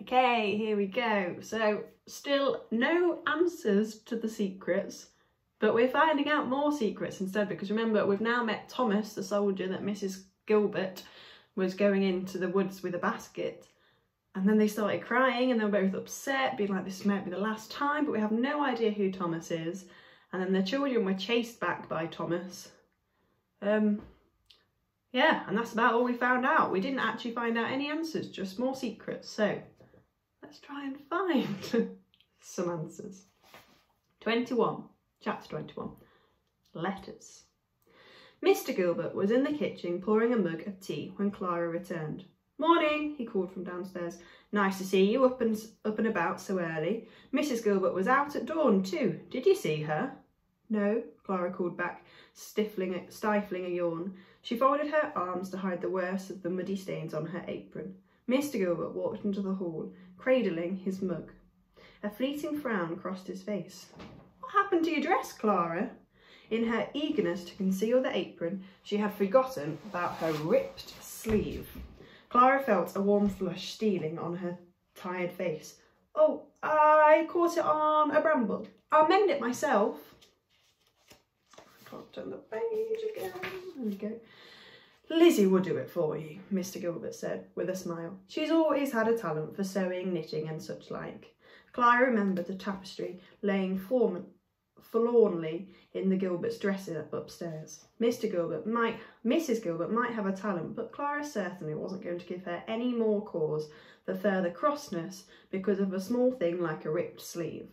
Okay, here we go. So still no answers to the secrets, but we're finding out more secrets instead, because remember, we've now met Thomas, the soldier that Mrs. Gilbert was going into the woods with a basket. And then they started crying and they were both upset, being like, this might be the last time, but we have no idea who Thomas is. And then the children were chased back by Thomas. Yeah, and that's about all we found out. We didn't actually find out any answers, just more secrets. So let's try and find some answers. 21, chapter 21, letters. Mr. Gilbert was in the kitchen pouring a mug of tea when Clara returned. Morning, he called from downstairs. Nice to see you up and about so early. Mrs. Gilbert was out at dawn too. Did you see her? No, Clara called back, stifling a yawn. She folded her arms to hide the worst of the muddy stains on her apron. Mr. Gilbert walked into the hall, cradling his mug. A fleeting frown crossed his face. What happened to your dress, Clara? In her eagerness to conceal the apron, she had forgotten about her ripped sleeve. Clara felt a warm flush stealing on her tired face. Oh, I caught it on a bramble. I'll mend it myself. I can't turn the page again. There we go. Lizzie will do it for you, Mr. Gilbert said, with a smile. She's always had a talent for sewing, knitting and such like. Clara remembered the tapestry laying forlornly in the Gilbert's dresser upstairs. Mrs. Gilbert might have a talent, but Clara certainly wasn't going to give her any more cause for further crossness because of a small thing like a ripped sleeve.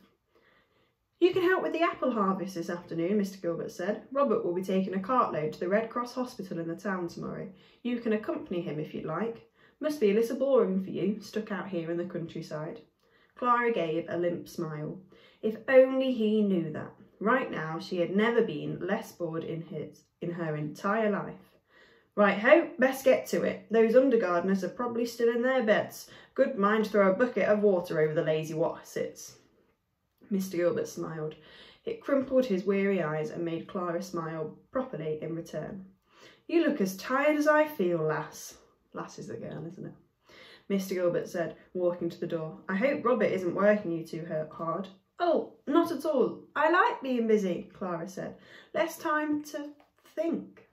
You can help with the apple harvest this afternoon, Mr. Gilbert said. Robert will be taking a cartload to the Red Cross Hospital in the town tomorrow. You can accompany him if you'd like. Must be a little boring for you, stuck out here in the countryside. Clara gave a limp smile. If only he knew that. Right now, she had never been less bored in her entire life. Right-ho, best get to it. Those undergardeners are probably still in their beds. Good mind to throw a bucket of water over the lazy wassits. Mr. Gilbert smiled. It crumpled his weary eyes and made Clara smile properly in return. You look as tired as I feel, lass. Lass is the girl, isn't it? Mr. Gilbert said, walking to the door. I hope Robert isn't working you too hard. Oh, not at all. I like being busy, Clara said. Less time to think.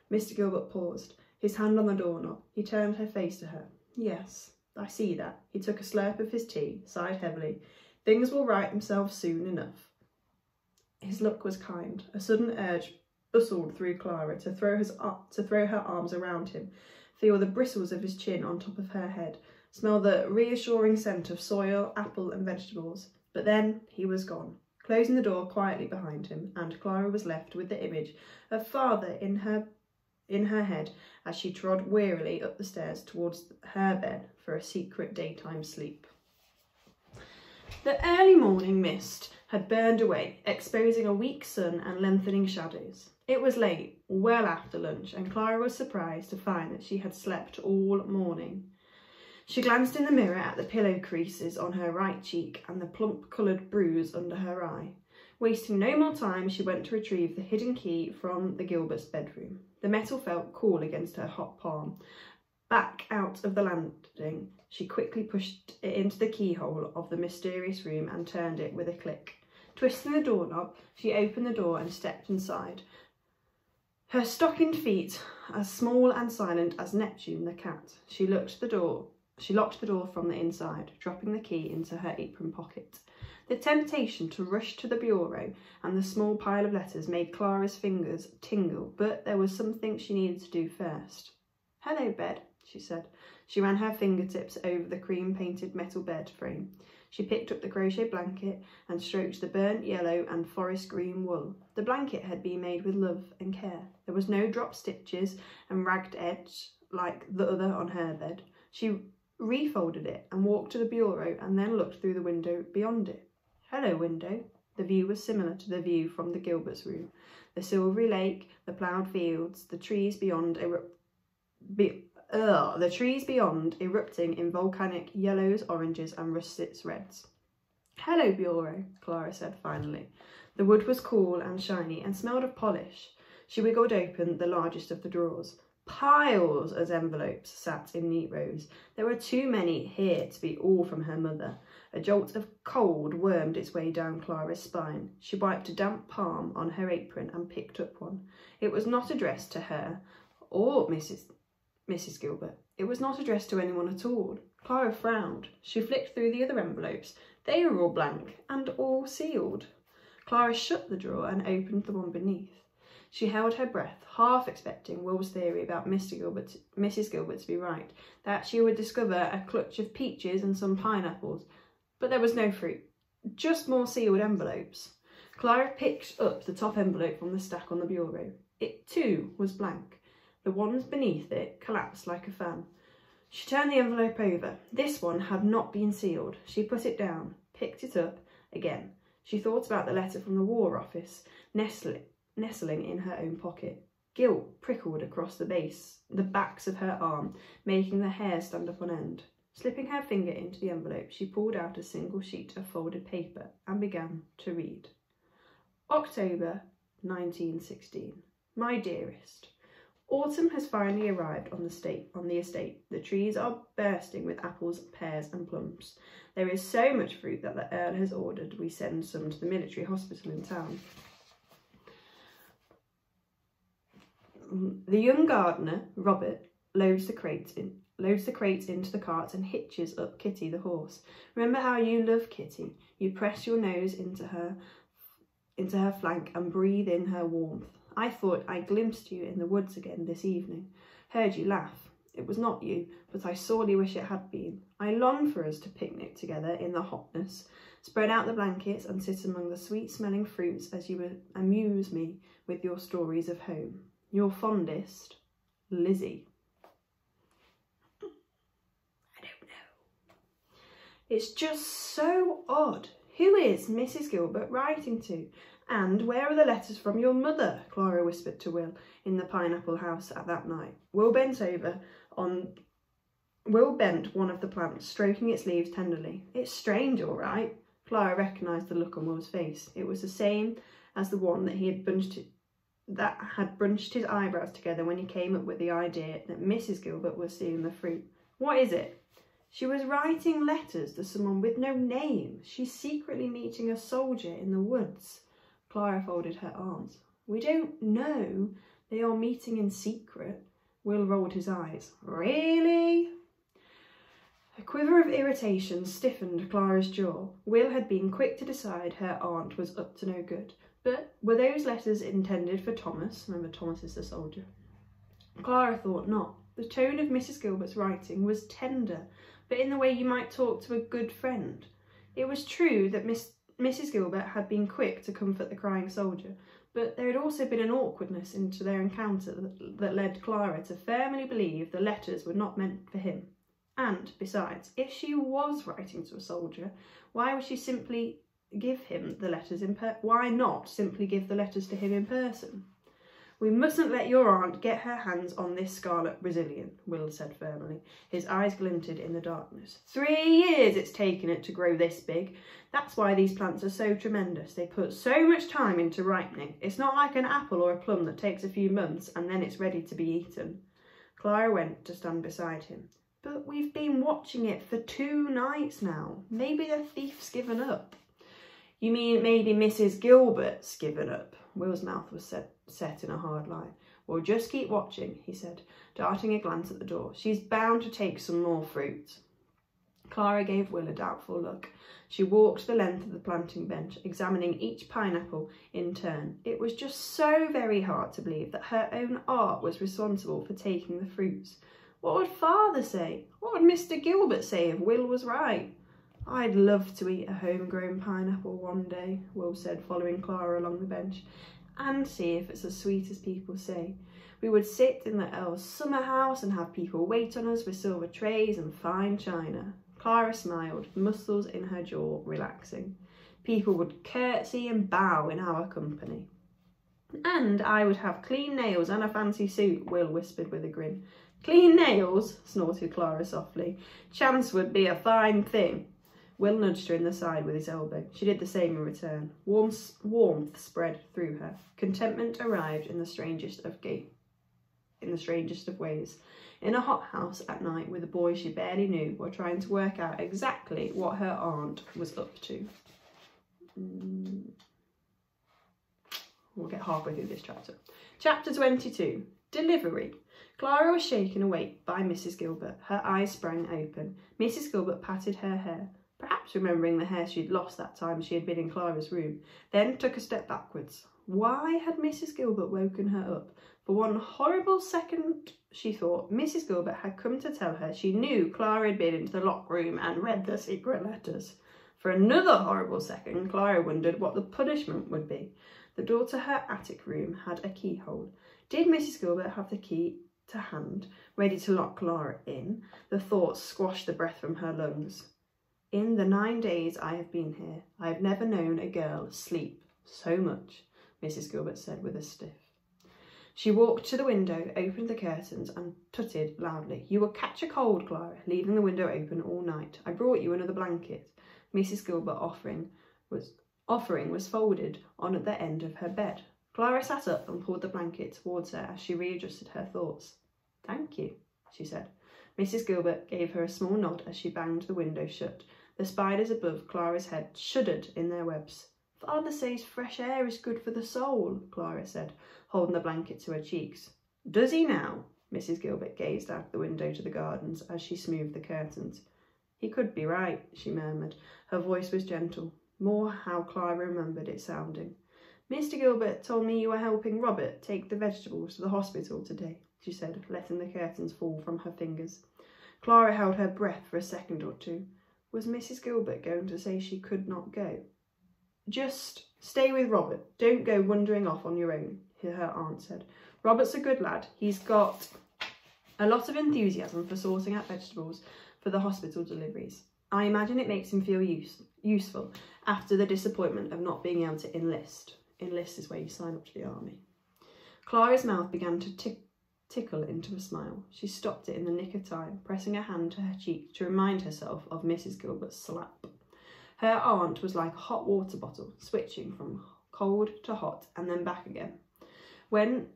Mr. Gilbert paused, his hand on the doorknob. He turned her face to her. Yes, I see that. He took a slurp of his tea, sighed heavily. Things will right themselves soon enough. His look was kind. A sudden urge bustled through Clara to throw her arms around him, feel the bristles of his chin on top of her head, smell the reassuring scent of soil, apple and vegetables. But then he was gone, closing the door quietly behind him, and Clara was left with the image of father in her head as she trod wearily up the stairs towards her bed for a secret daytime sleep. The early morning mist had burned away, exposing a weak sun and lengthening shadows. It was late, well after lunch, and Clara was surprised to find that she had slept all morning. She glanced in the mirror at the pillow creases on her right cheek and the plump-coloured bruise under her eye. Wasting no more time, she went to retrieve the hidden key from the Gilbert's bedroom. The metal felt cool against her hot palm. Back out of the landing, she quickly pushed it into the keyhole of the mysterious room and turned it with a click. Twisting the doorknob, she opened the door and stepped inside. Her stockinged feet as small and silent as Neptune the cat. She locked the door from the inside, dropping the key into her apron pocket. The temptation to rush to the bureau and the small pile of letters made Clara's fingers tingle, but there was something she needed to do first. Hello, bed, she said. She ran her fingertips over the cream-painted metal bed frame. She picked up the crochet blanket and stroked the burnt yellow and forest green wool. The blanket had been made with love and care. There was no drop stitches and ragged edge like the other on her bed. She refolded it and walked to the bureau and then looked through the window beyond it. Hello, window. The view was similar to the view from the Gilbert's room. The silvery lake, the ploughed fields, the trees beyond erupting in volcanic yellows, oranges and russet reds. Hello, bureau, Clara said finally. The wood was cool and shiny and smelled of polish. She wiggled open the largest of the drawers. Piles of envelopes sat in neat rows. There were too many here to be all from her mother. A jolt of cold wormed its way down Clara's spine. She wiped a damp palm on her apron and picked up one. It was not addressed to her or Mrs. Gilbert. It was not addressed to anyone at all. Clara frowned. She flicked through the other envelopes. They were all blank and all sealed. Clara shut the drawer and opened the one beneath. She held her breath, half expecting Will's theory about Mrs. Gilbert to be right, that she would discover a clutch of peaches and some pineapples. But there was no fruit, just more sealed envelopes. Clara picked up the top envelope from the stack on the bureau. It too was blank. The ones beneath it collapsed like a fan. She turned the envelope over. This one had not been sealed. She put it down, picked it up again. She thought about the letter from the War Office, nestling in her own pocket. Guilt prickled across the backs of her arm, making the hair stand up on end. Slipping her finger into the envelope, she pulled out a single sheet of folded paper and began to read. October 1916. My dearest, autumn has finally arrived on the estate. The trees are bursting with apples, pears and plums. There is so much fruit that the Earl has ordered we send some to the military hospital in town. The young gardener, Robert, loads the crates into the cart and hitches up Kitty the horse. Remember how you love Kitty. You press your nose into her flank and breathe in her warmth. I thought I glimpsed you in the woods again this evening. Heard you laugh. It was not you, but I sorely wish it had been. I long for us to picnic together in the hotness, spread out the blankets and sit among the sweet-smelling fruits as you amuse me with your stories of home. Your fondest, Lizzie. I don't know. It's just so odd. Who is Mrs. Gilbert writing to? And where are the letters from your mother? Clara whispered to Will in the pineapple house at that night. Will bent one of the plants, stroking its leaves tenderly. It's strange, all right. Clara recognised the look on Will's face. It was the same as the one that had bunched his eyebrows together when he came up with the idea that Mrs. Gilbert was stealing the fruit. What is it? She was writing letters to someone with no name. She's secretly meeting a soldier in the woods. Clara folded her arms. We don't know. They are meeting in secret. Will rolled his eyes. Really? A quiver of irritation stiffened Clara's jaw. Will had been quick to decide her aunt was up to no good. But were those letters intended for Thomas? Remember, Thomas is the soldier. Clara thought not. The tone of Mrs. Gilbert's writing was tender, but in the way you might talk to a good friend. It was true that Mrs. Gilbert had been quick to comfort the crying soldier, but there had also been an awkwardness into their encounter that led Clara to firmly believe the letters were not meant for him. And, besides, if she was writing to a soldier, why would she simply give him the letters why not simply give the letters to him in person? We mustn't let your aunt get her hands on this scarlet Brazilian, Will said firmly. His eyes glinted in the darkness. 3 years it's taken it to grow this big. That's why these plants are so tremendous. They put so much time into ripening. It's not like an apple or a plum that takes a few months and then it's ready to be eaten. Clara went to stand beside him. But we've been watching it for 2 nights now. Maybe the thief's given up. You mean maybe Mrs. Gilbert's given up? Will's mouth was set in a hard line. Well, just keep watching, he said, darting a glance at the door. She's bound to take some more fruit. Clara gave Will a doubtful look. She walked the length of the planting bench, examining each pineapple in turn. It was just so very hard to believe that her own aunt was responsible for taking the fruits. What would Father say? What would Mr. Gilbert say if Will was right? I'd love to eat a homegrown pineapple one day, Will said, following Clara along the bench, and see if it's as sweet as people say. We would sit in the Earl's summer house and have people wait on us with silver trays and fine china. Clara smiled, muscles in her jaw relaxing. People would curtsy and bow in our company. And I would have clean nails and a fancy suit, Will whispered with a grin. Clean nails? Snorted Clara softly. Chance would be a fine thing. Will nudged her in the side with his elbow. She did the same in return. Warmth spread through her. Contentment arrived in the strangest of in the strangest of ways. In a hothouse at night with a boy she barely knew, or trying to work out exactly what her aunt was up to. We'll get halfway through this chapter. Chapter 22. Delivery. Clara was shaken awake by Mrs. Gilbert. Her eyes sprang open. Mrs. Gilbert patted her hair, perhaps remembering the hair she'd lost that time she had been in Clara's room, then took a step backwards. Why had Mrs. Gilbert woken her up? For one horrible second, she thought, Mrs. Gilbert had come to tell her she knew Clara had been into the locked room and read the secret letters. For another horrible second, Clara wondered what the punishment would be. The door to her attic room had a keyhole. Did Mrs. Gilbert have the key to hand, ready to lock Clara in? The thought squashed the breath from her lungs. In the 9 days I have been here, I have never known a girl sleep so much, Mrs. Gilbert said with a sniff. She walked to the window, opened the curtains and tutted loudly. You will catch a cold, Clara, leaving the window open all night. I brought you another blanket. Mrs. Gilbert offering was folded on at the end of her bed. Clara sat up and pulled the blanket towards her as she readjusted her thoughts. Thank you, she said. Mrs. Gilbert gave her a small nod as she banged the window shut. The spiders above Clara's head shuddered in their webs. Father says fresh air is good for the soul, Clara said, holding the blanket to her cheeks. Does he now? Mrs. Gilbert gazed out the window to the gardens as she smoothed the curtains. He could be right, she murmured. Her voice was gentle, more how Clara remembered it sounding. Mr. Gilbert told me you were helping Robert take the vegetables to the hospital today, she said, letting the curtains fall from her fingers. Clara held her breath for a second or two. Was Mrs. Gilbert going to say she could not go? Just stay with Robert. Don't go wandering off on your own, her aunt said. Robert's a good lad. He's got a lot of enthusiasm for sorting out vegetables for the hospital deliveries. I imagine it makes him feel useful after the disappointment of not being able to enlist. Enlist is where you sign up to the army. Clara's mouth began to tickle into a smile. She stopped it in the nick of time, pressing a hand to her cheek to remind herself of Mrs. Gilbert's slap. Her aunt was like a hot water bottle, switching from cold to hot and then back again. When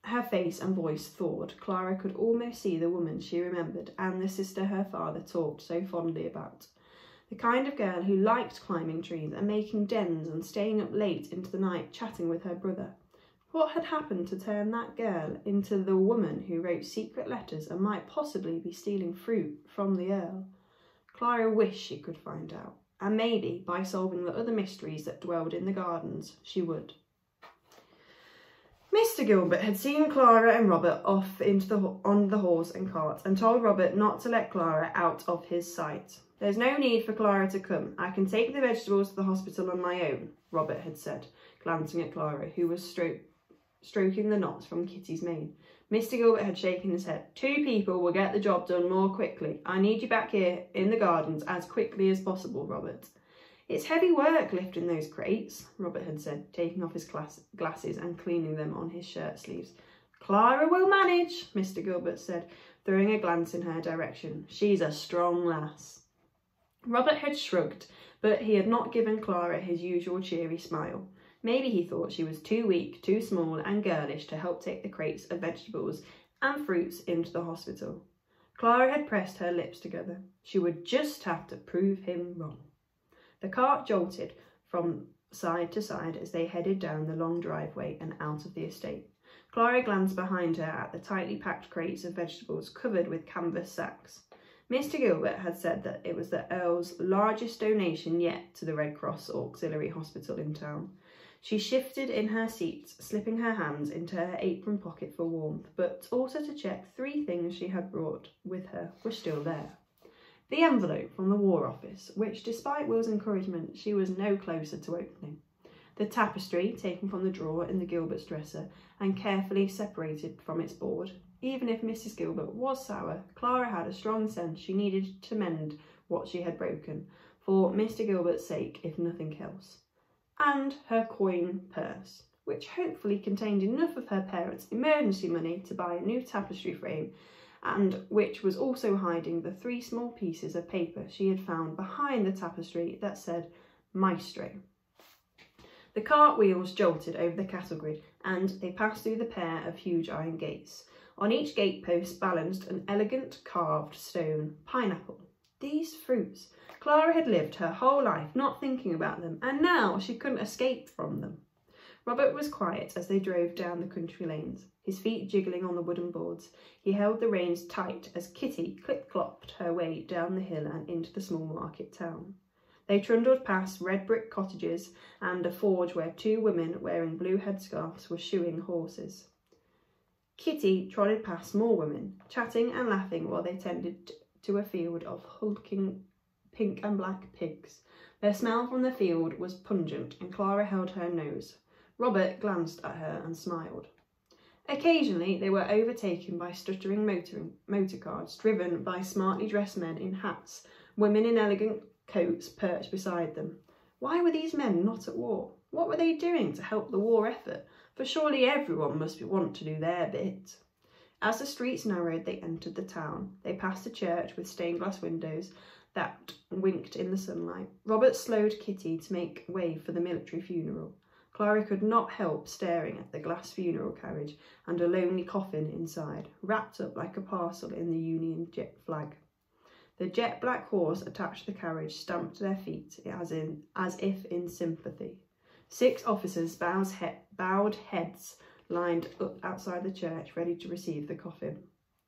her face and voice thawed, Clara could almost see the woman she remembered and the sister her father talked so fondly about. The kind of girl who liked climbing trees and making dens and staying up late into the night chatting with her brother. What had happened to turn that girl into the woman who wrote secret letters and might possibly be stealing fruit from the Earl? Clara wished she could find out, and maybe by solving the other mysteries that dwelled in the gardens, she would. Mr. Gilbert had seen Clara and Robert off on the horse and cart and told Robert not to let Clara out of his sight. There's no need for Clara to come. I can take the vegetables to the hospital on my own, Robert had said, glancing at Clara, who was stroking the knots from Kitty's mane. Mr. Gilbert had shaken his head. 2 people will get the job done more quickly. I need you back here in the gardens as quickly as possible, Robert. It's heavy work lifting those crates, Robert had said, taking off his glasses and cleaning them on his shirt sleeves. Clara will manage, Mr. Gilbert said, throwing a glance in her direction. She's a strong lass. Robert had shrugged, but he had not given Clara his usual cheery smile. Maybe he thought she was too weak, too small and girlish to help take the crates of vegetables and fruits into the hospital. Clara had pressed her lips together. She would just have to prove him wrong. The cart jolted from side to side as they headed down the long driveway and out of the estate. Clara glanced behind her at the tightly packed crates of vegetables covered with canvas sacks. Mr. Gilbert had said that it was the Earl's largest donation yet to the Red Cross Auxiliary Hospital in town. She shifted in her seat, slipping her hands into her apron pocket for warmth, but also to check 3 things she had brought with her were still there. The envelope from the War Office, which, despite Will's encouragement, she was no closer to opening. The tapestry, taken from the drawer in the Gilbert's dresser and carefully separated from its board. Even if Mrs. Gilbert was sour, Clara had a strong sense she needed to mend what she had broken, for Mr. Gilbert's sake, if nothing else. And her coin purse, which hopefully contained enough of her parents' emergency money to buy a new tapestry frame, and which was also hiding the 3 small pieces of paper she had found behind the tapestry that said Maestro. The cart wheels jolted over the cattle grid and they passed through the pair of huge iron gates. On each gatepost balanced an elegant carved stone pineapple. These fruits! Clara had lived her whole life not thinking about them, and now she couldn't escape from them. Robert was quiet as they drove down the country lanes, his feet jiggling on the wooden boards. He held the reins tight as Kitty clip-clopped her way down the hill and into the small market town. They trundled past red brick cottages and a forge where 2 women wearing blue headscarves were shoeing horses. Kitty trotted past more women, chatting and laughing while they tended to a field of hulking pink and black pigs. Their smell from the field was pungent, and Clara held her nose. Robert glanced at her and smiled. Occasionally they were overtaken by stuttering motor cars driven by smartly dressed men in hats, women in elegant coats perched beside them. Why were these men not at war? What were they doing to help the war effort? For surely everyone must want to do their bit. As the streets narrowed, they entered the town. They passed a church with stained glass windows that winked in the sunlight. Robert slowed Kitty to make way for the military funeral. Clara could not help staring at the glass funeral carriage and a lonely coffin inside, wrapped up like a parcel in the Union Jack flag. The jet-black horse attached to the carriage stamped their feet as if in sympathy. 6 officers' bowed heads lined up outside the church, ready to receive the coffin.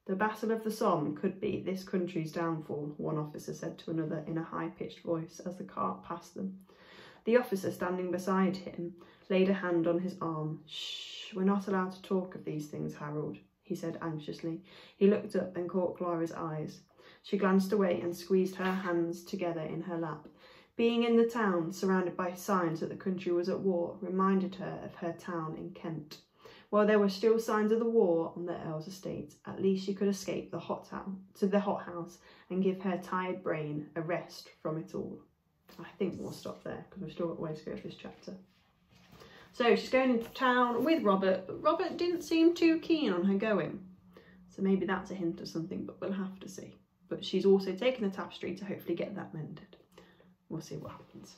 The Battle of the Somme could be this country's downfall, one officer said to another in a high-pitched voice as the cart passed them. The officer standing beside him laid a hand on his arm. "Shh, we're not allowed to talk of these things, Harold," he said anxiously. He looked up and caught Clara's eyes. She glanced away and squeezed her hands together in her lap. Being in the town, surrounded by signs that the country was at war, reminded her of her town in Kent. While there were still signs of the war on the Earl's estate, at least she could escape to the hothouse and give her tired brain a rest from it all. I think we'll stop there because we've still got a way to go for this chapter. So she's going into town with Robert, but Robert didn't seem too keen on her going. So maybe that's a hint of something, but we'll have to see. But she's also taken the tapestry to hopefully get that mended. We'll see what happens.